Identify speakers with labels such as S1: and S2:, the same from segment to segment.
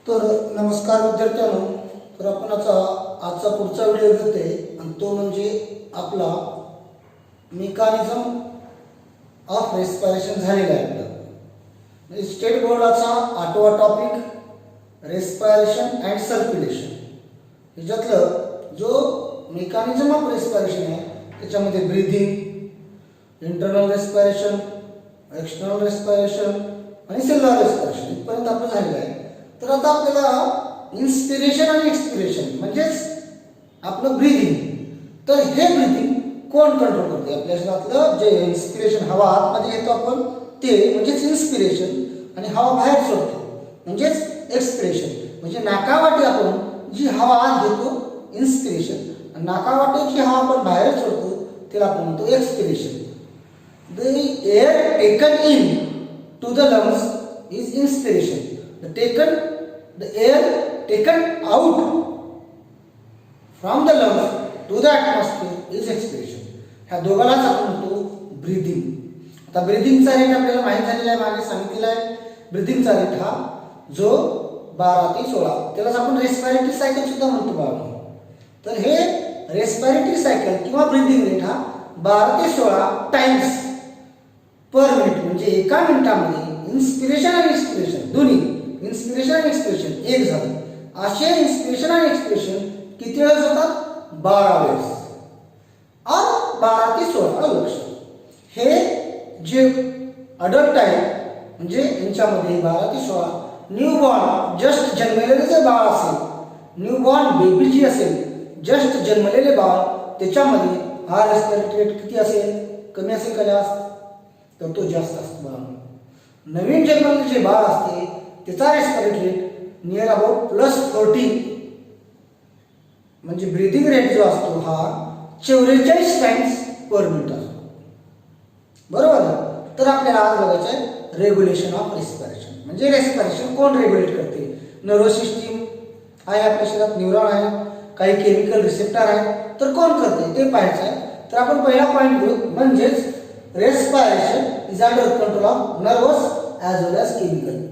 S1: तर नमस्कार विद्यार्थ्यांनो, तर आपण आजचा पुढचा व्हिडिओ घेतोय आणि तो म्हणजे आपला मेकॅनिझम ऑफ रेस्पिरेशन झालेला आहे. आपला स्टेट बोर्डाचा 8वा टॉपिक रेस्पिरेशन अँड सर्क्युलेशन. ह्याच्यातलं जो मेकॅनिझम ऑफ रेस्पिरेशन आहे त्याच्यामध्ये breathing, internal respiration, external respiration आणि सेल्युलर रेस्पिरेशन इथपर्यंत आपलं झालेलं आहे. तर आता आपल्याला इन्स्पिरेशन आणि एक्सपिरेशन म्हणजेच आपलं ब्रीथिंग, तर हे ब्रीथिंग कोण कंट्रोल करते? आपल्या शरीरातलं जे इन्स्पिरेशन हवा आतमध्ये घेतो आपण ते म्हणजेच इन्स्पिरेशन, आणि हवा बाहेर सोडतो म्हणजेच एक्सपिरेशन. म्हणजे नाकावाटे आपण जी हवा आत घेतो इन्स्पिरेशन, आणि नाकावाटे जी हवा आपण बाहेर सोडतो त्याला आपण म्हणतो expiration. The air taken into the lungs is inspiration. The air taken out from the lungs to the atmosphere is expiration. ह्या दोघांनाच आपण म्हणतो ब्रीदिंग. आता ब्रीदिंगचा रेट आपल्याला माहित झालेला आहे, मागे सांगितलेला आहे. ब्रीदिंगचा रेट हा जो 12 ते 16, त्यालाच आपण रेस्पिरेटरी सायकल सुद्धा म्हणतो बाळांनो. तर हे रेस्पिरेटरी सायकल किंवा ब्रीदिंग रेट हा 12 ते 16 टाइम्स पर मिनिट, म्हणजे एका मिनिटामध्ये इन्स्पिरेशन आणि एक्सपिरेशन दोन्ही, इन्स्पिरेशन आणि एक्सपिरेशन एक झालं. असे इन्स्पिरेशन आणि एक्सपिरेशन किती वेळेस होतात? 12 वेळेस, और 12 ते 16 लक्ष. हे जे अडल्ट आहे म्हणजे यांच्यामध्ये 12 ते 16 न्यूबॉर्न जस्ट जन्मलेले जे बाळ असेल, न्यूबॉर्न बेबी जी असेल, जस्ट जन्मलेले बाळ, त्याच्यामध्ये हा रेस्पिरेटरी रेट किती असेल? कमी असेल का जास्त? तर तो जास्त असतो. नवीन जन्मलेले जे बाळ असते त्याचा रेस्पिरेटरी रेट नियर अबाउट +40, म्हणजे ब्रीदिंग रेट जो असतो हा 44 टाइम्स पर मिनिट असतो. बरोबर ना? तर आपल्याला आज बघायचं आहे रेग्युलेशन ऑफ रेस्पिरेशन. म्हणजे रेस्पिरेशन कोण रेग्युलेट करते? नर्वस सिस्टीम आहे, आपल्या शरीरात न्यूरॉन आहे, काही केमिकल रिसेप्टर आहे, तर कोण करते ते पाहायचं आहे. तर आपण पहिला पॉईंट घेऊ, म्हणजेच respiration is under control of nervous as well as chemical.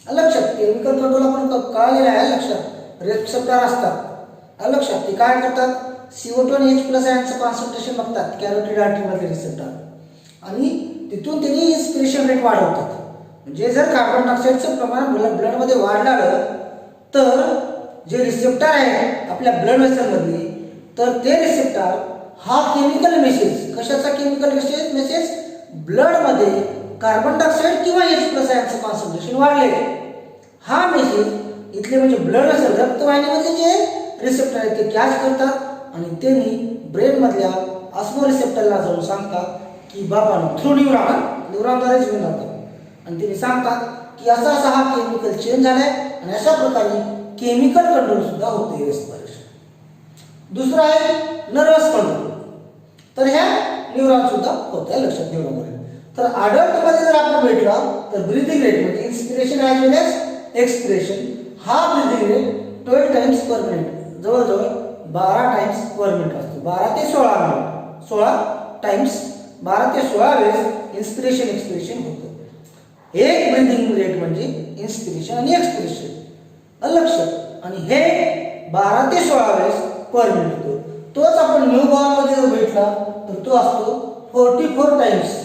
S1: लक्षात, केमिकल कंट्रोल आपण कळलेलं आहे. लक्षात, रिसेप्टर असतात. लक्षात, ते काय करतात? CO2 आणि H+ आयनचं कॉन्सन्ट्रेशन बघतात कॅरोटिड आर्टरीमध्ये रिसेप्टर, आणि तिथून त्यांनी इन्स्पिरेशन रेट वाढवतात. म्हणजे जर कार्बन डायऑक्साईडचं प्रमाण ब्लडमध्ये वाढलं तर जे रिसेप्टर आहे आपल्या ब्लड वेसलमधले, तर ते रिसेप्टर हा केमिकल मेसेज, कशाचा केमिकल मेसेज? ब्लडमध्ये कार्बन डायऑक्साईड किंवा H+ आयनचं कॉन्सन्ट्रेशन वाढले, हा मेसेज इथले म्हणजे ब्लड वेसल रक्तवाहिनीमध्ये जे रिसेप्टर आहेत ते कॅच करतात, आणि त्यांनी ब्रेन मधल्या ऑस्मो रिसेप्टरला जाऊन सांगतात की बाबांनो, थ्रू न्यूरॉनद्वारेच घेऊन जातात, आणि त्यांनी सांगतात की असा असा हा केमिकल चेंज झालाय, आणि अशा प्रकारे केमिकल कंट्रोल सुद्धा होते रेस्पिरेशन. दुसरं आहे नर्वस कंट्रोल. तर ह्या न्यूरॉन सुद्धा होते. लक्षात, न्यूरॉन. तर अडल्ट मध्ये जर आपण भेटला तर ब्रीदिंग रेट म्हणजे इन्स्पिरेशन ॲज वेल ॲज एक्सपिरेशन, हा breathing rate 12 times per minute, जवळजवळ 12 टाइम्स पर मिनिट असतो. 12 ते 16 मिनिट, 16 टाइम्स, 12 ते 16 वेळेस इन्स्पिरेशन एक्सपिरेशन होतं. एक ब्रीदिंग रेट म्हणजे इन्स्पिरेशन आणि एक्सपिरेशन. लक्षात, आणि हे 12 ते 16 वेळेस पर मिनिट होतो. तोच आपण न्यू बॉर्न मध्ये जर भेटला तर तो असतो 44 टाइम्स,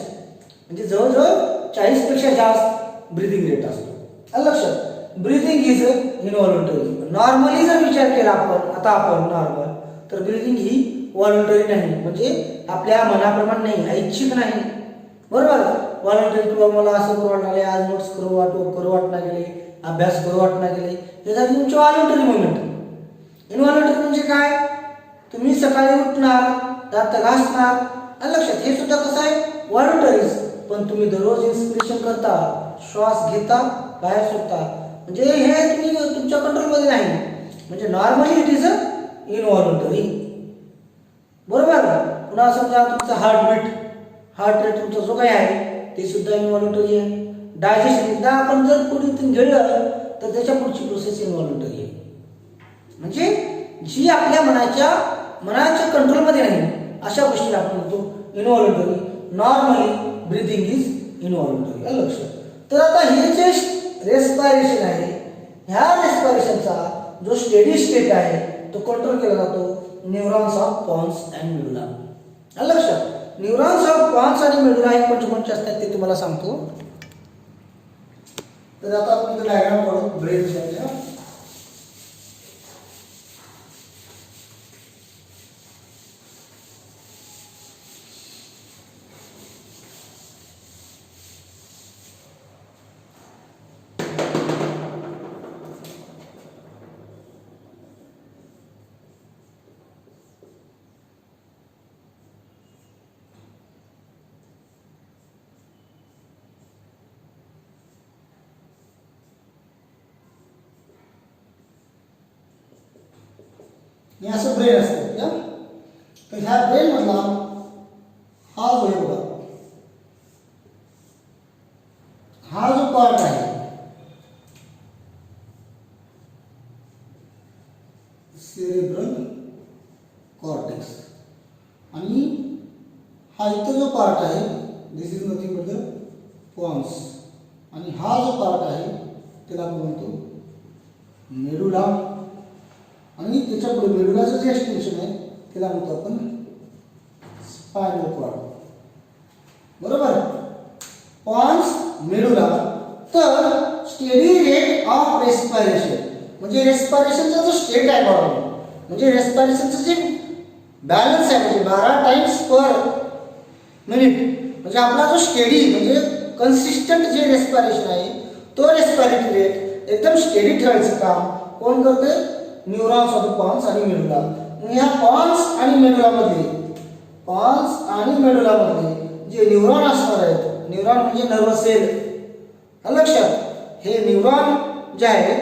S1: म्हणजे जवळजवळ 40 पेक्षा जास्त ब्रीदिंग रेट असतो. लक्षात, ब्रीदिंग इज इनव्हॉलंटरी. नॉर्मली जर विचार केला आपण नॉर्मल, तर ब्रीदिंग ही व्हॉलंटरी नाही, म्हणजे आपल्या मनाप्रमाणे नाही, ऐच्छिक नाही. बरोबर, व्हॉलंटरी किंवा मला असं करू वाटणार, आज नोट्स करू वाटणार गेले, अभ्यास करू वाटणार गेले, हे झाली तुमची व्हॉलंटरी मुवमेंट. इनव्हॉलंटरी म्हणजे काय? तुम्ही सकाळी उठणार, दात घासणार, लक्षात, हे सुद्धा कसं आहे? व्हॉलंटरीज. पण तुम्ही दररोज इन्स्पिरेशन करता, श्वास घेता, बाहेर सोडता, म्हणजे हे तुम्ही तुमच्या कंट्रोलमध्ये नाही, म्हणजे नॉर्मली इट इज इनव्हॉलंटरी. बरोबर. पुन्हा समजा तुमचा हार्ट रेट तुमचा जो काही आहे ते सुद्धा इनव्हॉलंटरी आहे. डायजेशन, एकदा आपण जर पुढे गेलं तर त्याच्या पुढची प्रोसेस इनव्हॉलंटरी आहे. म्हणजे जी आपल्या मनाच्या कंट्रोलमध्ये नाही, अशा गोष्टीला आपण म्हणतो इनव्हॉलंटरी. Normally breathing is इनव्हॉलंटरी. लक्षात. तर आता हे जे रेस्पिरेशन आहे ह्या रेस्पिरेशनचा जो स्टेडी स्टेट आहे तो कंट्रोल केला जातो neurons of pons and medulla. आलं लक्षात? न्यूरॉन्स ऑफ पॉन्स आणि मेडुला हे कोणते असतात ते तुम्हाला सांगतो. तर आता आपण इथे डायग्राम काढू ब्रेनच्या. हे असं ब्रेन असतं या. तर ह्या ब्रेन मधला हा जो आहे बघा, हा जो पार्ट आहे सेरेब्रल कॉर्टेक्स, आणि हा इथं जो पार्ट आहे this is nothing but the pons, आणि हा जो पार्ट आहे त्याला आपण म्हणतो मेडुला, आणि त्याच्या पुढे मेडुलाचं जे एक्सटेन्शन आहे त्याला म्हणतो आपण स्पायनल कॉर्ड. बरोबर? Pons, medulla. तर स्टेडी रेट ऑफ रेस्पिरेशन म्हणजे रेस्पिरेशनचा जो स्टेट आहे बरोबर, म्हणजे रेस्पिरेशनचं जे बॅलन्स आहे म्हणजे 12 टाइम्स पर मिनिट, म्हणजे आपला जो स्टेडी म्हणजे कन्सिस्टंट जे रेस्पिरेशन आहे तो रेस्पिरेटरी रेट एकदम स्टेडी ठेवायचं काम कोण करते? न्यूरॉन्स ऑफ पॉन्स आणि मेडुला. ह्या पॉन्स आणि मेडुलामध्ये जे न्यूरॉन असणार आहेत, न्यूरॉन म्हणजे नर्व्ह सेल, लक्षात, हे न्यूरॉन जे आहे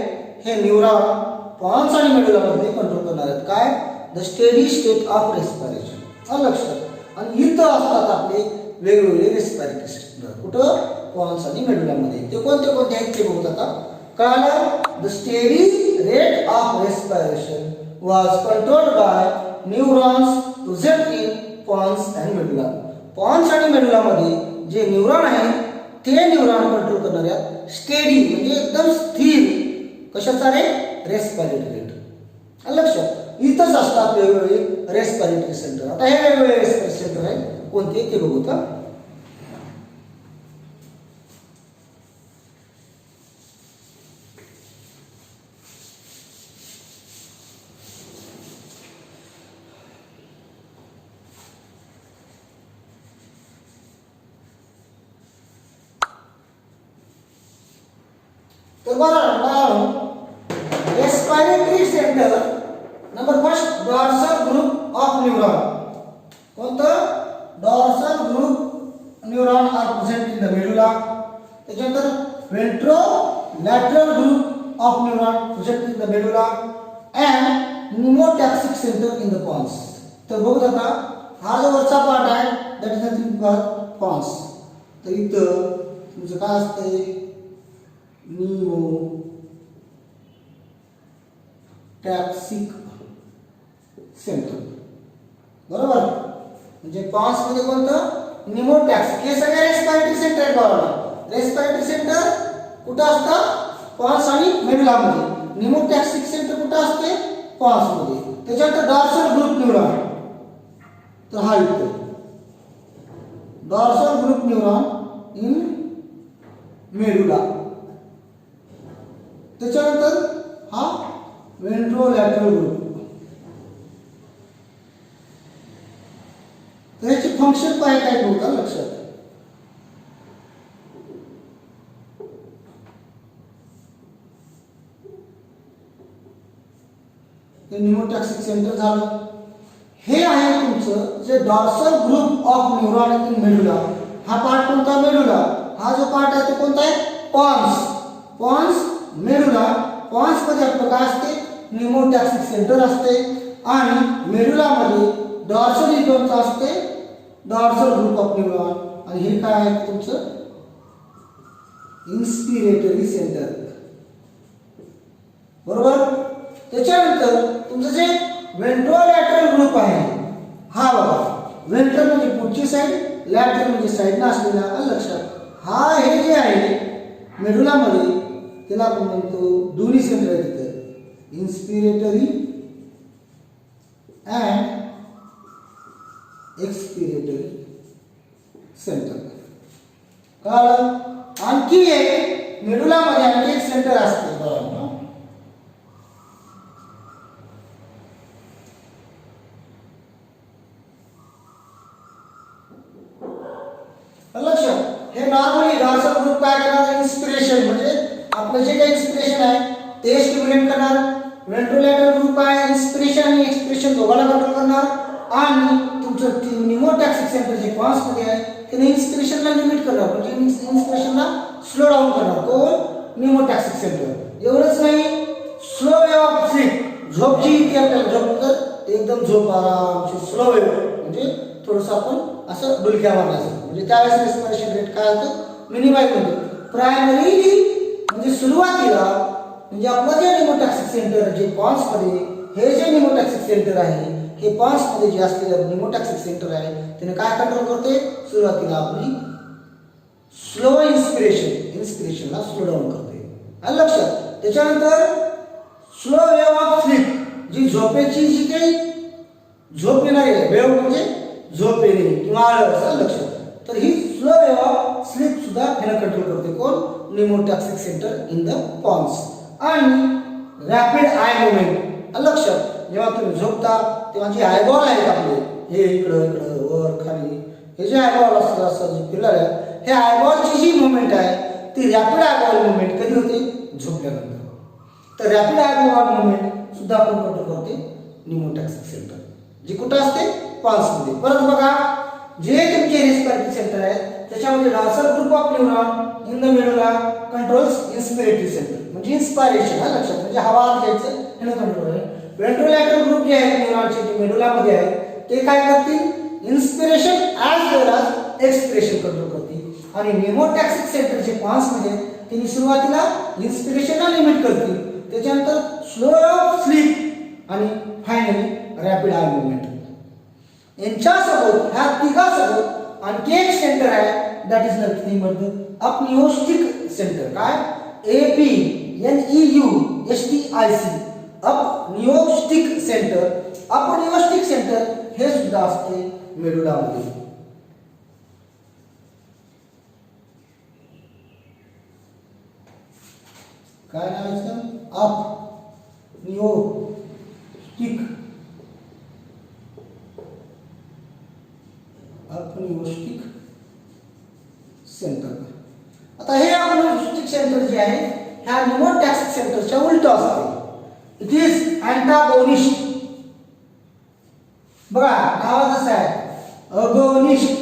S1: हे न्यूरॉन पॉन्स आणि मेडुलामध्ये कंट्रोल करणार आहेत काय? The steady state of respiration, लक्षात. आणि इथं असतात आपले वेगवेगळे रेस्पिरेटरी सिस्टम. कुठं? पॉन्स आणि मेडुलामध्ये. ते कोणते कोणते आहेत ते बघूत आता. कळालं? The steady rate of respiration was controlled by neurons present in pons and medulla. Pons आणि मेडुलामध्ये जे न्यूरॉन आहे ते न्यूरॉन कंट्रोल करणाऱ्या स्टेडी म्हणजे एकदम स्थिर कशाचा रे? Respiratory rate. लक्षात, इथंच असतात वेगवेगळे रेस्पिरेटरी सेंटर. आता हे वेगवेगळे रेस्पिरेटरी सेंटर आहेत कोणते ते बघू. तर बरं, respiratory centre number first dorsal group of neuron. कोणतं? Dorsal group neuron are present in the medulla. त्याच्यानंतर ventro lateral group of neuron present in the medulla and pneumotaxic centre in the pons. तर बघू आता, हा जो वरचा part आहे that is nothing but pons. तर इथं तुमचं काय असतंय? Pneumotaxic centre. बरोबर? म्हणजे पॉन्स मध्ये कोणतं? निमोटॅक्सिक. हे सगळे रेस्पिरेटरी सेंटर आहेत बरोबर. रेस्पिरेटरी सेंटर कुठं असतं? पॉन्स आणि मेडुला मध्ये. निमोटॅक्सिक सेंटर कुठं असते? पॉन्स मध्ये. त्याच्यानंतर डॉर्सल ग्रुप न्यूरॉन. तर हा इथे dorsal group neuron in medulla. त्याच्यानंतर हा वेंट्रोलॅटरल ग्रुप. तर याची फंक्शन काय होतं लक्षात. हे निमोटॅक्सिक सेंटर झालं. हे आहे तुमचं जे dorsal group of neuron in medulla. हा पार्ट कोणता? मेडुला. हा जो पार्ट आहे तो कोणता आहे? पॉन्स. Pond's, medulla. पॉन्स मध्ये आपलं काय असते? निमोटॅक्सिक सेंटर असते, आणि मेडुला मध्ये डॉर्सल न्यूरॉनचा असते डॉर्सल ग्रुप ऑफ न्यूरॉन. आणि हे काय आहे तुमचं? इन्स्पिरेटरी सेंटर. बरोबर? त्याच्यानंतर तुमचं जे वेंट्रोलॅटरल ग्रुप आहे हा बघा. वेंट्रल म्हणजे पुढची साईड, लॅटरल म्हणजे साईडला असलेला. लक्षात, हा हे जे आहे मेडुला मध्ये त्याला आपण म्हणतो दोन्ही सेंटर आहेत तिथं, इन्स्पिरेटरी अँड एक्सपिरेटरी सेंटर. कळलं? आणखी एक मेडुलामध्ये आणखी एक सेंटर असते बघा. लक्षात हे नॉर्मली डॉर्सल ग्रुप काय करणार, इन्स्पिरेशन म्हणजे आपलं जे काही इन्स्पिरेशन आहे ते स्टिम्युलेट करणार. व्हेंट्रोलॅटरल ग्रुप आहे इन्स्पिरेशन आणि एक्सप्रेशन दोघांना कंट्रोल करणार. आणि तुमचं निमोटॅक्सिक सेंटर जे पॉन्स मध्ये आहे त्याने इन्स्पिरेशनला लिमिट करणार म्हणजे इन्स्पिरेशनला स्लो डाऊन करणार. कोण? निमोटॅक्सिक सेंटर. एवढंच नाही, स्लो वेव्ह ऑफ स्लीप, झोप जी येते आपल्याला, झोप तर एकदम झोप आरामची स्लो वेव्ह म्हणजे थोडंसं आपण असं डुलक्या मारण्याचं म्हणजे त्यावेळेस रेस्पिरेशन रेट काय होतं, मिनिमाइज होतो. प्रायमरीली म्हणजे सुरुवातीला म्हणजे आपलं जे निमोटॅक्सिक सेंटर जे पॉन्स मध्ये, हे जे निमोटॅक्सिक सेंटर आहे हे पॉन्स मध्ये जे असलेलं निमोटॅक्सिक सेंटर आहे त्याने काय कंट्रोल करते, सुरुवातीला आपली स्लो इन्स्पिरेशनला स्लो डाऊन करते. आणि लक्षात त्याच्यानंतर स्लो वेव्ह ऑफ स्लीप जी झोपेची जी काही झोप येणारी आहे, वेव्ह म्हणजे झोप येणे किंवा आळस, लक्षात. तर ही स्लो वेव्ह ऑफ स्लीप सुद्धा ह्याला कंट्रोल करते. कोण? निमोटॅक्सिक सेंटर इन द पॉन्स. आणि रॅपिड आय मुवमेंट, लक्षात जेव्हा तुम्ही झोपता तेव्हा जे आयबॉल आहेत आपले, हे इकडं इकडं वर खाली, हे जे आयबॉल असतात असं जे फिरणार आहे, हे आयबॉलची जी मुवमेंट आहे ती रॅपिड आयबॉल मुवमेंट कधी होते, झोपल्यानंतर. तर रॅपिड आयबॉल मुवमेंट सुद्धा आपण कंट्रोल करते निमोटॅक्सिक सेंटर, जी कुठं असते, पॉन्समध्ये. परत बघा जे तुमचे रेस्पिरेटरी सेंटर आहे त्याच्यामध्ये dorsal group of neuron in the medulla controls inspiratory centre म्हणजे इन्स्पायरेशन, लक्षात म्हणजे हवा आत घ्यायचं हे कंट्रोल आहे. व्हेंट्रोलॅटरल ग्रुप जे आहे न्यूरॉनचे जे मेडुलामध्ये आहे ते काय करतील, इन्स्पिरेशन ॲज वेल ॲज एक्सपिरेशन कंट्रोल करतील. आणि निमोटॅक्सिक सेंटर जे पॉन्समध्ये त्यांनी सुरुवातीला इन्स्पिरेशनला लिमिट करतील, त्याच्यानंतर स्लो स्लीप आणि फायनली रॅपिड आय मुवमेंट. यांच्यासोबत ह्या तिघासोबत आणखी एक सेंटर आहे that is nothing but apneustic centre. काय? APNEUSTIC, apneustic centre. Apneustic centre हे सुद्धा असते मेडुलामध्ये. काय नाव आहे इसका? Apneustic centre. आता हे अपनियोस्टिक सेंटर जे आहे ह्या निमोटॅक्सिक सेंटरच्या उलट असते. It is antagonist. बघा नाव कसं आहे, अगोनिस्ट.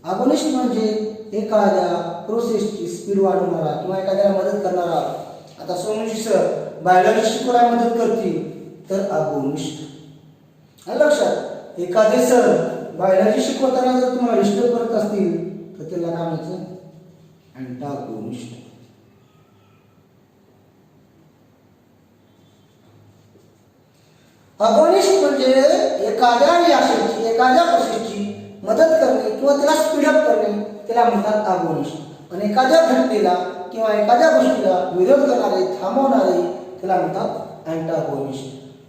S1: अगोनिस्ट म्हणजे एखाद्या प्रोसेसची स्पीड वाढवणारा किंवा एखाद्याला मदत करणारा. आता सोमजी सर बायोलॉजी शिकवायला मदत करतील तर अगोनिस्ट. लक्षात, एखादे सर बायोलॉजी शिकवताना जर तुम्हाला डिस्टर्ब करत असतील तर त्याला काय म्हणायचं, अँटागोनिस्ट. अगोनिस्ट म्हणजे एखाद्या रिॲक्शनची, एखाद्या प्रोसेसची मदत करणे किंवा त्याला स्पीडअप करणे त्याला म्हणतात अगोनिस्ट. आणि एखाद्या घटनेला किंवा एखाद्या गोष्टीला विरोध करणारे, थांबवणारे त्याला म्हणतात अँटागोनिस्ट.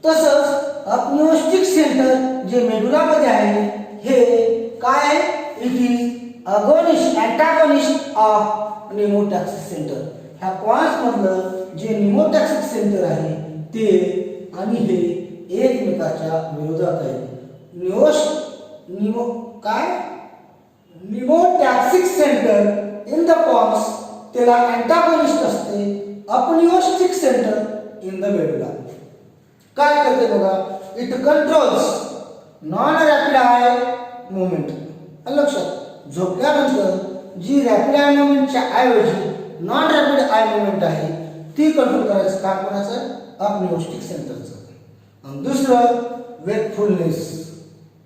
S1: तसंच अपनियोस्टिक सेंटर जे मेडुलामध्ये आहे हे काय आहे, it is agonist, antagonist of pneumotaxic centre. ह्या पॉइंट्स मधलं जे निमोटॅक्सिक सेंटर आहे ते आणि हे एकमेकाच्या विरोधात आहे. निमोटॅक्सिक सेंटर इन द पॉन्स त्याला अँटागोनिस्ट असते. अपनियोस्टिक सेंटर इन द मेडुला काय करते बघा, it controls non rapid eye movement. लक्षात, झोपल्यानंतर जी रॅपिड आय मुवमेंटच्या ऐवजी नॉन रॅपिड आय मुवमेंट आहे ती कंट्रोल करायचं काम कोणाचं, अपनियोस्टिक सेंटरचं. आणि दुसरं वेकफुलनेस.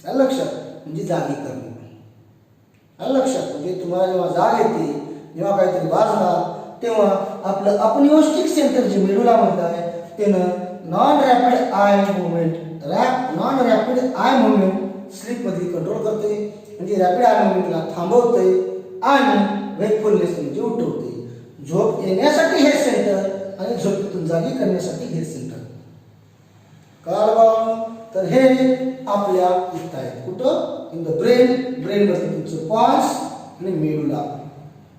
S1: लक्षात, म्हणजे जागी करणे. लक्षात, म्हणजे तुम्हाला जेव्हा जाग येते, जेव्हा काहीतरी वाजणार तेव्हा आपलं अपनियोस्टिक सेंटर जे मेडुलामधलं आहे त्यानं non rapid eye movement, non rapid eye movement स्लीपमध्ये कंट्रोल करते. म्हणजे रॅपिड आय मुवमेंटला थांबवते आणि वेकफुलनेस म्हणजे उठवते. झोप येण्यासाठी हे सेंटर आणि झोपेतून जागी करण्यासाठी हे सेंटर. कळालं बघा. तर हे आपल्या इथं आहे. कुठं? In the brain. ब्रेन मध्ये तुमचं पॉन्स आणि मेडुला.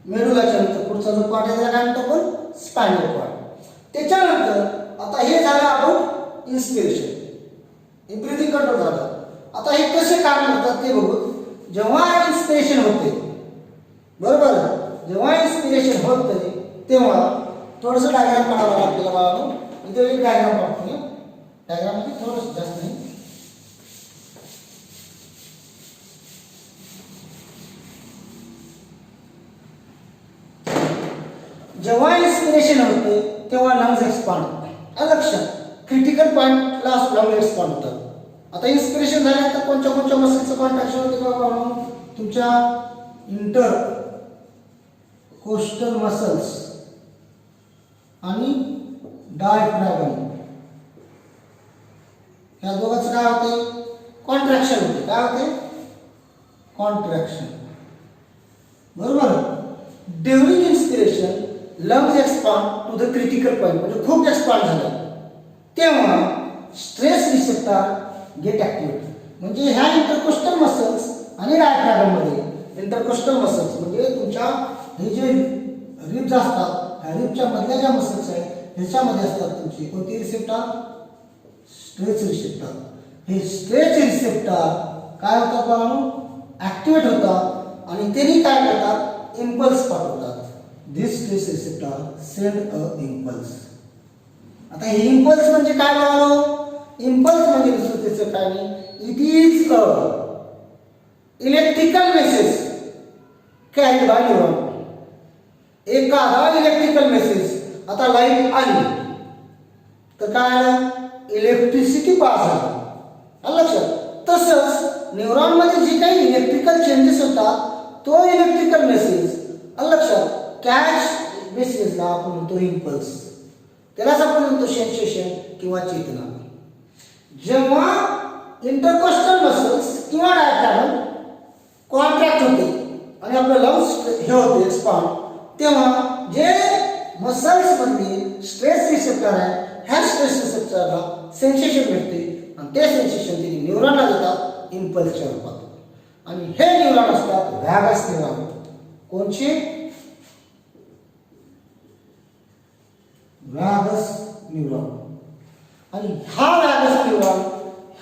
S1: मेडुलाच्या नंतर पुढचा जो पार्ट आहे त्याला काय म्हणतो आपण? Spinal cord. त्याच्यानंतर आता हे झालं आपण इन्स्पिरेशन. हे ब्रीथिंग कंट्रोल झालं. आता हे कसे काम करतात ते बघू. जेव्हा इन्स्पिरेशन होते, बरोबर, जेव्हा इन्स्पिरेशन होते तेव्हा थोडंसं डायग्राम काढावं लागतं आपल्याला. इथे एक डायग्राम काढतो. डायग्राम मध्ये थोडंसं जास्त नाही. जेव्हा इन्स्पिरेशन होते तेव्हा लंग्स एक्सपांड होतात. लक्षात, क्रिटिकल पॉइंटला लंग्स एक्सपांड होतात. आता इन्स्पिरेशन झाल्यानंतर कोणत्या मसलचं कॉन्ट्रॅक्शन होते बघा. तुमच्या इंटर कोस्टल मसल्स आणि डायफ्रॅगम या दोघांचं काय होते? कॉन्ट्रॅक्शन होते. काय होते? कॉन्ट्रॅक्शन. बरोबर. During inspiration lungs expand to the critical point, म्हणजे खूप एक्सपांड झालं तेव्हा स्ट्रेस रिसेप्टर गेट ऍक्टिव्हेट. म्हणजे ह्या इंटरकोस्टल मसल्स आणि डायफ्रॅगम मध्ये इंटरकोस्टल मसल्स म्हणजे तुमच्या हे जे रिब्स असतात, ह्या रिब्सच्या मधल्या ज्या मसल्स आहेत ह्याच्यामध्ये असतात तुमची कोणती रिसेप्टर? Stress receptor. हे स्ट्रेस रिसेप्टर काय होतात बघा? ऍक्टिव्हेट होतात आणि त्यांनी काय करतात? इम्पल्स पाठवतात. This stress receptor send a impulse. आता हे इम्पल्स म्हणजे काय बघा? इम्पल्स म्हणजे दुसरं त्याचं काय नाही, it is a electrical message carried by neuron. एखादा इलेक्ट्रिकल मेसेज, आता लाईट आली तर काय आलं? इलेक्ट्रिसिटी पास झाली. लक्षात. तसंच न्यूरॉन मध्ये जे काही इलेक्ट्रिकल चेंजेस होतात तो इलेक्ट्रिकल मेसेज लक्षात कॅच मेसेजला आपण म्हणतो इम्पल्स. त्यालाच आपण म्हणतो सेन्सेशन किंवा चेतना. जेव्हा इंटरकोस्टल मसल्स किंवा डायफ्रॅगम कॉन्ट्रॅक्ट होते आणि आपलं लंग्स हे होते एक्सपांड, तेव्हा जे मसल्स मधले स्ट्रेस रिसेप्टर आहे ह्या स्ट्रेस रिसेप्टरला सेन्सेशन भेटते आणि ते सेन्सेशन त्यांनी न्यूरॉनला देतात इम्पल्सच्या रूपात. आणि हे न्यूरॉन असतात व्हॅगस न्यूरॉन. कोणचे? व्हॅगस न्यूरॉन. आणि हा व्हॅगस न्यूरॉन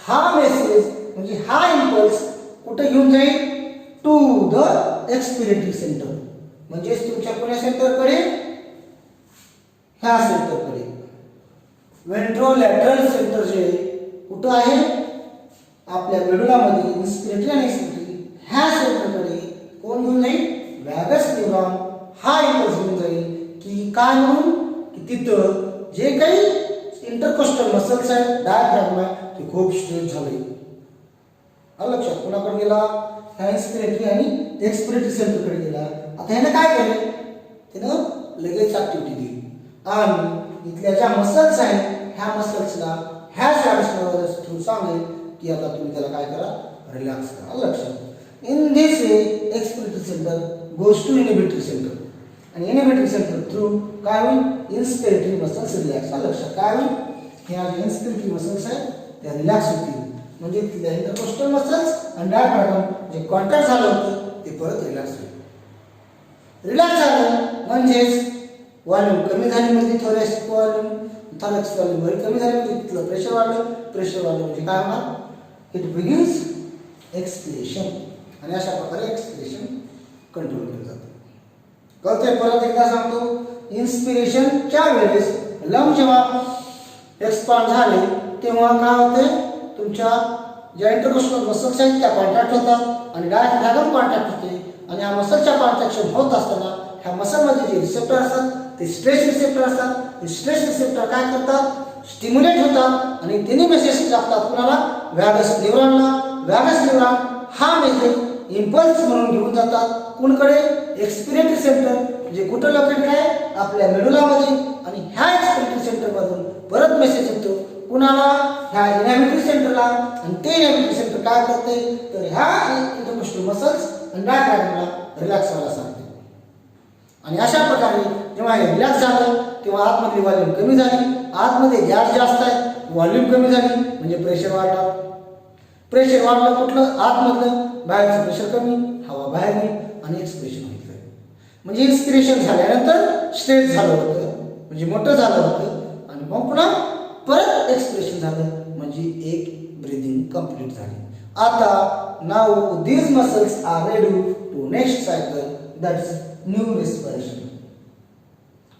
S1: हा मेसेज म्हणजे हा इम्पल्स कुठे घेऊन जाईल? To the expiratory centre. म्हणजे तुमच्या कोण्या सेंटरकडे? ह्या सेंटरकडे. वेंट्रोलॅटरल सेंटर जे कुठं आहे? आपल्या मेडुलामध्ये इन्स्पिरेटरी आणि एक्सपिरेटरी ह्या सेंटरकडे कोण घेऊन जाईल? व्हॅगस न्यूरॉन हा इम्पल्स घेऊन जाईल. की काय म्हणून? की तिथं जे काही इंटरकोस्टल मसल्स आहेत, डायफ्रॅगम आहे, ते खूप स्ट्रेच झाले. लक्षात. कोणाकडे गेला? ह्या इन्स्पिरेटरी आणि एक्सपिरेटरी सेंटरकडे गेला. आता ह्यानं काय केलं? त्यानं लगेच ऍक्टिव्हिटी दिली आणि इथल्या ज्या मसल्स आहेत ह्या मसल्सला ह्या व्हॅगस थ्रू सांगेल की आता तुम्ही त्याला काय करा? रिलॅक्स करा. लक्षात. In this way expiratory centre goes to inhibitory centre आणि इनिबिटरी सेंटर थ्रू काय होईल? Inspiratory muscles relax. लक्षात. काय होईल? ह्या ज्या इन्स्पिरेटरी मसल्स आहेत त्या रिलॅक्स होतील. म्हणजे तिथल्या इंटरकोस्टल मसल्स आणि डायफ्रॅगम जे कॉन्ट्रॅक्ट झालं होतं ते परत रिलॅक्स होईल. रिलॅक्स झालं म्हणजेच व्हॉल्यूम कमी झाली म्हणजे थोरॅसिक व्हॉल्यूम, थॉरॅक्स व्हॉल्यूम कमी झाली म्हणजे तिथलं प्रेशर वाढलं. प्रेशर वाढलं म्हणजे काय होणार? It begins expiration. आणि अशा प्रकारे एक्सपिरेशन कंट्रोल केलं जातं. कळतंय? परत एकदा सांगतो. इन्स्पिरेशनच्या वेळेस लंग जेव्हा एक्सपांड झाले तेव्हा काय होते? तुमच्या ज्या इंटरकोस्टल मसल्स आहेत त्या कॉन्ट्रॅक्ट होतात आणि डायफ्रॅगम कॉन्ट्रॅक्ट होते. आणि या मसलच्या कॉन्ट्रॅक्शन होत असताना ह्या मसलमध्ये जे रिसेप्टर असतात ते स्ट्रेस रिसेप्टर असतात. हे स्ट्रेस रिसेप्टर काय करतात? स्टिम्युलेट होतात आणि त्यांनी मेसेज टाकतात कुणाला? व्हॅगस न्यूरॉनला. व्हॅगस न्यूरॉन हा मेसेज इम्पल्स म्हणून घेऊन जातात कोणकडे? एक्सपिरेटरी सेंटर जे कुठं लोकेटेड आहे? आपल्या मेडुलामध्ये. आणि ह्या एक्सपिरेटरी सेंटर मधून परत मेसेज येतो कुणाला? ह्या इनॅबिटरी सेंटरला. आणि ते इनॅबिटरी सेंटर काय करते? तर ह्या इंटरकोस्टल मसल्स आणि डायफ्रॅगमला रिलॅक्स व्हायला सांगते. आणि अशा प्रकारे जेव्हा हे रिलॅक्स झालं तेव्हा आतमधली व्हॉल्यूम कमी झाली, आतमध्ये गॅस जास्त आहे, व्हॉल्यूम कमी झाली म्हणजे प्रेशर वाढलं. प्रेशर वाढलं कुठलं? आतमधलं. बाहेरचं प्रेशर कमी, हवा बाहेर गेली आणि एक्सप्रेशन होईल. म्हणजे इन्स्पिरेशन झाल्यानंतर स्ट्रेच झालं होतं म्हणजे मोठं झालं होतं आणि मग पुन्हा परत एक्सप्रेशन झालं म्हणजे एक ब्रीदिंग कंप्लीट झाली. आता now these muscles are ready to next cycle, that's new respiration.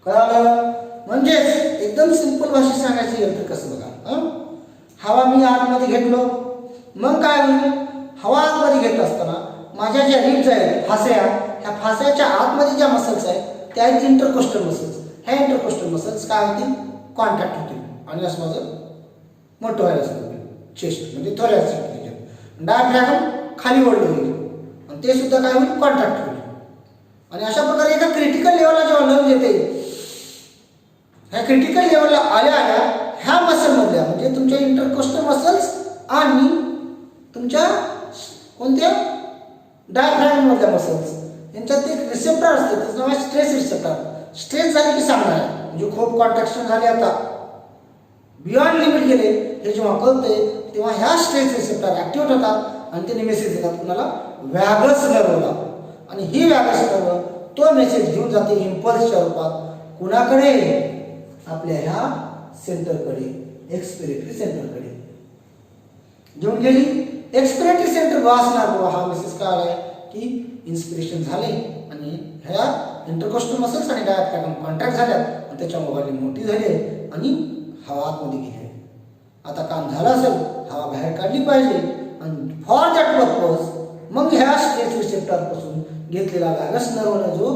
S1: कळलं? म्हणजे एकदम सिंपल भाषेत सांगायचं गेलं तर कसं बघा, हवा मी आतमध्ये घेतलो, मग काय होईल? हवा आतमध्ये घेत असताना माझ्या ज्या रिब्स आहेत, फास्या, ह्या फास्याच्या आतमध्ये ज्या मसल्स आहेत त्या आहेत इंटरकोस्टल मसल्स. ह्या इंटरकोस्टल मसल्स काय होतील? कॉन्टॅक्ट होतील आणि असं माझं मोठं व्हायला सुरू होईल. चेस्ट म्हणजे थोरॅसिक रिजन. डायफ्रॅगम खाली ओढलं गेलं आणि ते सुद्धा काय होईल? कॉन्टॅक्ट होईल. आणि अशा प्रकारे एका क्रिटिकल लेवलला जेव्हा लंग्स येते, ह्या क्रिटिकल लेवलला आल्या ह्या मसलमधल्या म्हणजे तुमच्या इंटरकोस्टल मसल्स आणि तुमच्या कोणत्या डायफ्रॅगम मधल्या मसल्स यांच्यात एक रिसेप्टर असते, त्याचं नाव आहे स्ट्रेस रिसेप्टर. स्ट्रेस झाले की सांगणार आहे म्हणजे खूप कॉन्ट्रॅक्शन झाले, आता बियॉन्ड लिमिट गेले, हे जेव्हा कळते तेव्हा ह्या स्ट्रेस रिसेप्टर ऍक्टिव्हेट होतात आणि त्याने मेसेज देतात कुणाला? व्हॅगस नर्वला. आणि ही व्हॅगस नर्व तो मेसेज घेऊन जाते इम्पल्सच्या रूपात कुणाकडे? आपल्या ह्या सेंटरकडे, एक्सपिरेटरी सेंटरकडे घेऊन गेली. एक्सपिरेटरी सेंटर वाचणार हा मेसेज काय आलाय की इन्स्पिरेशन झाले आणि ह्या इंटरकोस्टल मसल्स आणि डायफ्रॅगम कॉन्ट्रॅक्ट झाल्यात आणि त्याच्या मोबाईल मोठी झाली आणि हवा आतमध्ये गेली. आता काम झालं असेल, हवा बाहेर काढली पाहिजे आणि फॉर दॅट पर्पज मग ह्या स्ट्रेस रिसेप्टर पासून घेतलेला व्हॅगस नर्वने जो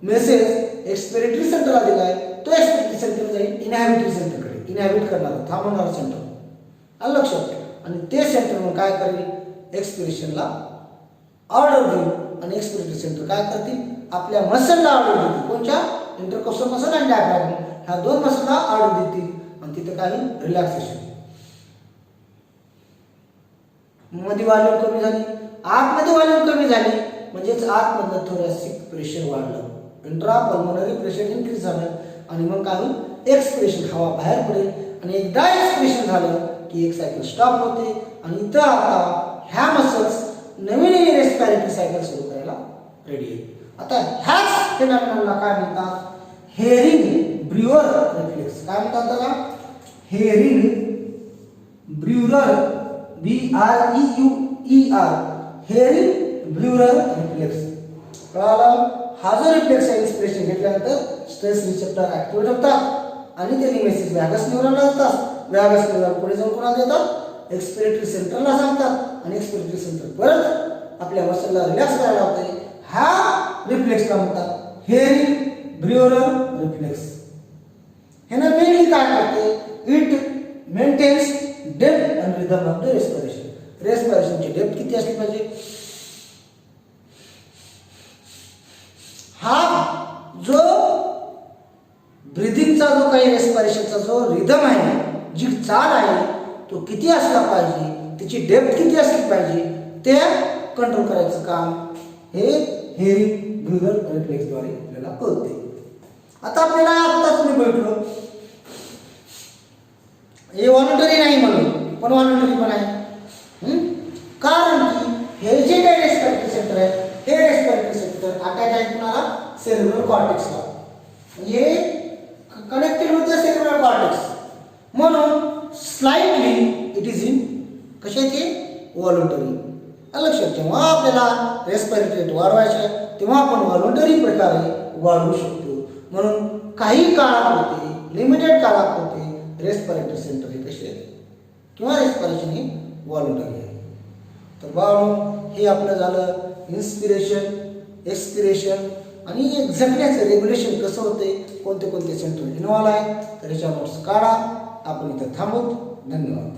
S1: मेसेज एक्सपिरेटरी सेंटरला दिलाय तो एक्सपिरेटरी सेंटर जाईल इनहॅबिटरी सेंटरकडे, इनहॅबिट करणार थांबवणार सेंटर. आलं लक्षात? आणि ते सेंटर मग काय करेल? एक्सपिरेशनला ऑर्डर देईल आणि एक्सपिरेटरी सेंटर काय करतील? आपल्या मसलला ऑर्डर देतील. कोणत्या? इंटरकोस्टल मसल आणि डायफ्रॅगम ह्या दोन मसलला ऑर्डर देतील आणि तिथे काही रिलॅक्सेशन. मध्ये व्हॉल्यूम कमी झाली, आतमध्ये व्हॉल्यूम कमी झाली म्हणजेच आतमधलं थोरॅसिक प्रेशर वाढलं, इंट्रा पल्मोनरी प्रेशर इन्क्रीज झालं आणि मग काय होईल? एक्सपिरेशन, हवा बाहेर पडेल आणि एकदा एक्सपिरेशन झालं की एक सायकल स्टॉप होते आणि इथं आता ह्या मसल्स नवीन रेस्पिरेटरी सायकल सुरू करायला रेडी आहे. आता ह्याच फिनॉमिनॉनला काय म्हणतात? Hering Breuer reflex. काय म्हणतात त्याला? Herring brewer, BREUER, herring Breuer reflex. कळालं? हा जो रिफ्लेक्स आहे इन्स्पिरेशन घेतल्यानंतर स्ट्रेस रिसेप्टर ऍक्टिव्हेट होतात आणि त्यांनी मेसेज व्हॅगस न्यूरॉनला देतात. व्हॅगस न्यूरॉन पुढे जाऊन कोणाला देतात? एक्सपिरेटरी सेंटरला सांगतात आणि एक्सपिरेटरी सेंटर परत आपल्या मसलला रिलॅक्स करायला लावते. हा रिफ्लेक्सला म्हणतात हेरिंग ब्रुअर रिफ्लेक्स. ह्यानं मेनली काय करते? It maintains depth and rhythm of the respiration. रेस्पिरेशनची डेप्थ किती असली पाहिजे? हा जो ब्रीदिंगचा जो काही रेस्पिरेशनचा जो रिदम आहे, जी चाल आहे, तो किती असला पाहिजे, त्याची डेप्थ किती असली पाहिजे ते कंट्रोल करायचं काम हे हेरिंग ब्रुअर रिफ्लेक्सद्वारे आपल्याला कळते. आता आपल्याला आत्ताच मी भेटलो, हे व्हॉलंटरी नाही म्हणून पण व्हॉलंटरी पण आहे. कारण की हे जे काही रेस्पिरेटरी सेंटर आहे, हे रेस्पिरेटरी सेंटर अटॅच आहे कुणाला? सेरेब्रल कॉर्टेक्सला. हे कनेक्टेड होते सेरेब्रल कॉर्टेक्स म्हणून स्लाइटली इट इज इन कसे ते व्हॉलंटरी. लक्षात, जेव्हा आपल्याला रेस्पिरेटरी रेट वाढवायचे तेव्हा आपण व्हॉलंटरी प्रकारे वाढवू शकतो. म्हणून काही काळापुरते, लिमिटेड काळापुरते रेस्पिरेटरी सेंटर हे कसे किंवा रेस्पिरेशन हे व्हॉलंटरी आहे. तर बाळो, हे आपलं झालं इन्स्पिरेशन, एक्सपिरेशन आणि एक जगण्याचं रेग्युलेशन कसं होते, कोणते कोणते सेंटर इन्व्हॉल्व आहे. तर याच्या नोट्स काढा. आपण इथं थांबू. धन्यवाद.